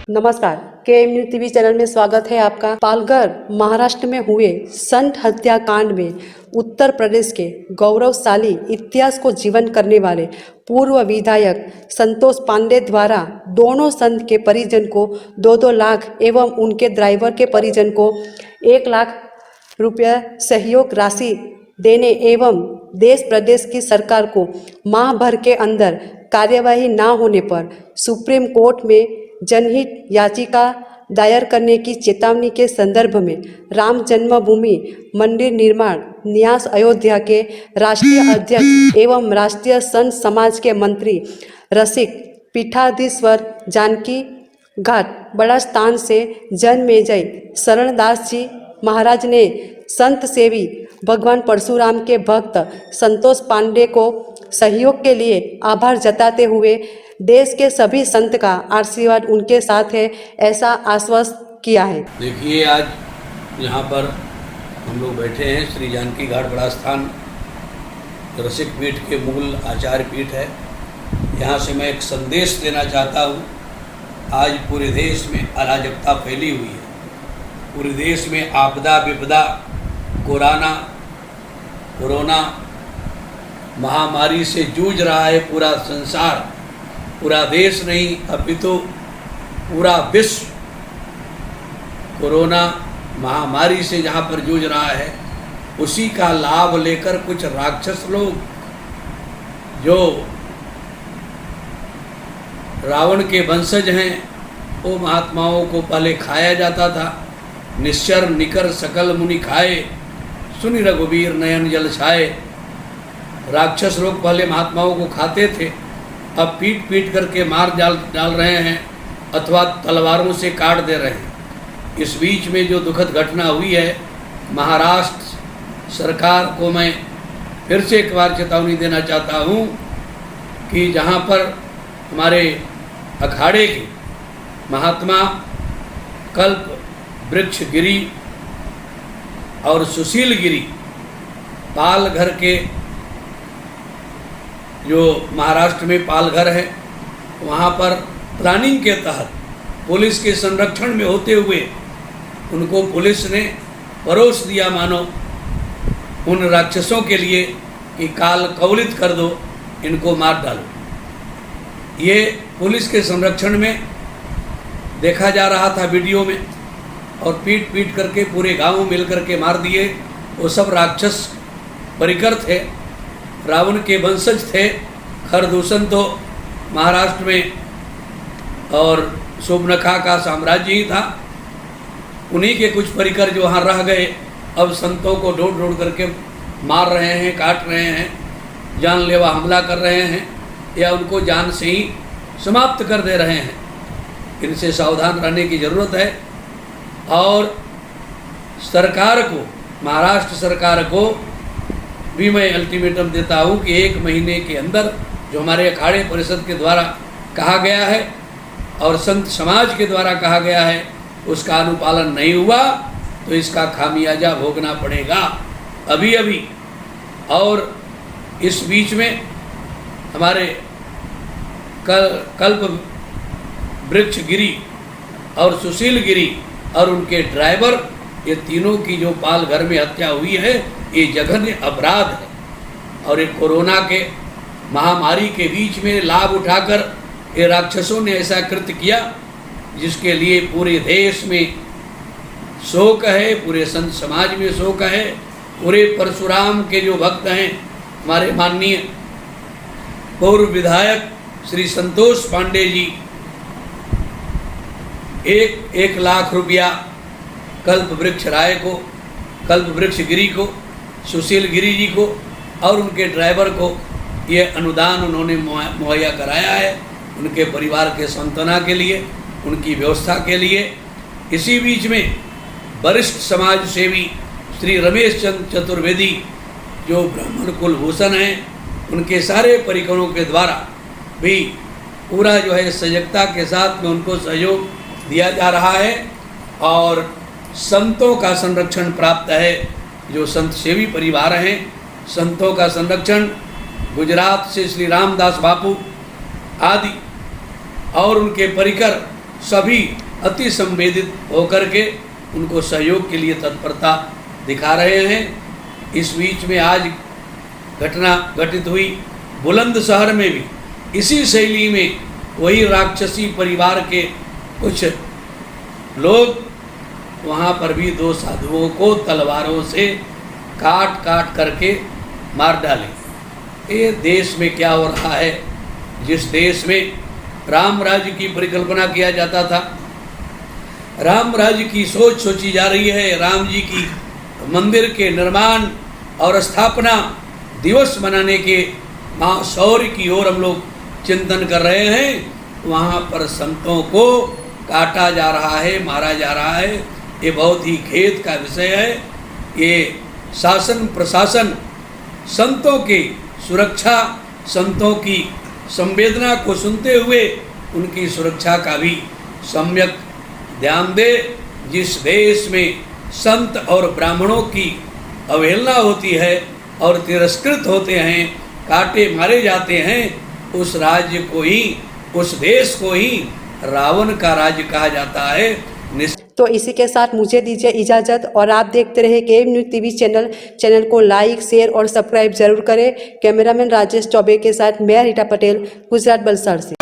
नमस्कार, KMU TV channel में स्वागत है आपका। पालघर महाराष्ट्र में हुए संत हत्याकांड में उत्तर प्रदेश के गौरवशाली इतिहास को जीवन करने वाले पूर्व विधायक संतोष पांडे द्वारा दोनों संत के परिजन को 2-2 लाख एवं उनके ड्राइवर के परिजन को 1 लाख रुपये सहयोग राशि देने एवं देश प्रदेश की सरकार को माह भर के अंदर कार्यवाही न होने पर सुप्रीम कोर्ट में जनहित याचिका दायर करने की चेतावनी के संदर्भ में राम जन्मभूमि मंदिर निर्माण न्यास अयोध्या के राष्ट्रीय अध्यक्ष एवं राष्ट्रीय संत समाज के मंत्री रसिक पीठाधीश्वर जानकी घाट बड़ा स्थान से जन्मेजय शरणदास जी महाराज ने संत सेवी भगवान परशुराम के भक्त संतोष पांडे को सहयोग के लिए आभार जताते हुए देश के सभी संत का आशीर्वाद उनके साथ है, ऐसा आश्वस्त किया है। देखिए, आज यहाँ पर हम लोग बैठे हैं श्री जानकी घाट बड़ा स्थान रसिक पीठ के मूल आचार्य पीठ है। यहाँ से मैं एक संदेश देना चाहता हूँ। आज पूरे देश में अराजकता फैली हुई है, पूरे देश में आपदा विपदा कोरोना महामारी से जूझ रहा है पूरा संसार, पूरा देश नहीं अपितु पूरा विश्व कोरोना महामारी से जहाँ पर जूझ रहा है, उसी का लाभ लेकर कुछ राक्षस लोग जो रावण के वंशज हैं, वो महात्माओं को पहले खाया जाता था। निश्चर निकर सकल मुनि खाए, सुनि रघुवीर नयन जल छाए। राक्षस लोग पहले महात्माओं को खाते थे, अब पीट पीट करके मार डाल रहे हैं अथवा तलवारों से काट दे रहे हैं। इस बीच में जो दुखद घटना हुई है, महाराष्ट्र सरकार को मैं फिर से एक बार चेतावनी देना चाहता हूँ कि जहाँ पर हमारे अखाड़े के महात्मा कल्प वृक्ष गिरी और सुशील गिरी पालघर के जो महाराष्ट्र में पालघर है, वहाँ पर प्लानिंग के तहत पुलिस के संरक्षण में होते हुए उनको पुलिस ने परोस दिया मानो उन राक्षसों के लिए कि काल कवलित कर दो, इनको मार डालो। ये पुलिस के संरक्षण में देखा जा रहा था वीडियो में, और पीट पीट करके पूरे गांव मिल करके मार दिए। वो सब राक्षस परिकर थे, रावण के वंशज थे। खरदूषण तो महाराष्ट्र में और शोभनखा का साम्राज्य ही था, उन्हीं के कुछ परिकर जो वहाँ रह गए, अब संतों को ढूंढ करके मार रहे हैं, काट रहे हैं, जानलेवा हमला कर रहे हैं या उनको जान से ही समाप्त कर दे रहे हैं। इनसे सावधान रहने की ज़रूरत है। और सरकार को, महाराष्ट्र सरकार को भी मैं अल्टीमेटम देता हूँ कि 1 महीने के अंदर जो हमारे अखाड़े परिषद के द्वारा कहा गया है और संत समाज के द्वारा कहा गया है, उसका अनुपालन नहीं हुआ तो इसका खामियाजा भोगना पड़ेगा अभी अभी। और इस बीच में हमारे कल्प वृक्ष गिरी और सुशील गिरी और उनके ड्राइवर, ये तीनों की जो पालघर में हत्या हुई है, ये जघन्य अपराध है। और ये कोरोना के महामारी के बीच में लाभ उठाकर ये राक्षसों ने ऐसा कृत्य किया, जिसके लिए पूरे देश में शोक है, पूरे संत समाज में शोक है। पूरे परशुराम के जो भक्त हैं, हमारे माननीय पूर्व विधायक श्री संतोष पांडे जी, 1 लाख रुपया कल्प वृक्ष राय को, कल्प वृक्ष गिरी को, सुशील गिरी जी को और उनके ड्राइवर को ये अनुदान उन्होंने मुहैया कराया है, उनके परिवार के सांत्वना के लिए, उनकी व्यवस्था के लिए। इसी बीच में वरिष्ठ समाज सेवी श्री रमेश चंद्र चतुर्वेदी जो ब्राह्मण कुलभूषण हैं, उनके सारे परिकरों के द्वारा भी पूरा जो है सजगता के साथ में उनको सहयोग दिया जा रहा है। और संतों का संरक्षण प्राप्त है, जो संत सेवी परिवार हैं, संतों का संरक्षण गुजरात से श्री रामदास बापू आदि और उनके परिकर सभी अति संवेदित होकर के उनको सहयोग के लिए तत्परता दिखा रहे हैं। इस बीच में आज घटना घटित हुई बुलंदशहर में भी इसी शैली में वही राक्षसी परिवार के कुछ लोग वहाँ पर भी 2 साधुओं को तलवारों से काट काट करके मार डाले। ये देश में क्या हो रहा है? जिस देश में राम राज्य की परिकल्पना किया जाता था, राम राज्य की सोच सोची जा रही है, राम जी की मंदिर के निर्माण और स्थापना दिवस मनाने के महाशौर्य की ओर हम लोग चिंतन कर रहे हैं, वहाँ पर संतों को काटा जा रहा है, मारा जा रहा है। ये बहुत ही खेद का विषय है। ये शासन प्रशासन संतों की सुरक्षा, संतों की संवेदना को सुनते हुए उनकी सुरक्षा का भी सम्यक ध्यान दे। जिस देश में संत और ब्राह्मणों की अवहेलना होती है और तिरस्कृत होते हैं, काटे मारे जाते हैं, उस राज्य को ही, उस देश को ही रावण का राज्य कहा जाता है। तो इसी के साथ मुझे दीजिए इजाज़त और आप देखते रहे केएम न्यूज़ टीवी चैनल को लाइक, शेयर और सब्सक्राइब जरूर करें। कैमरामैन राजेश चौबे के साथ मैं रीटा पटेल, गुजरात वलसाड से।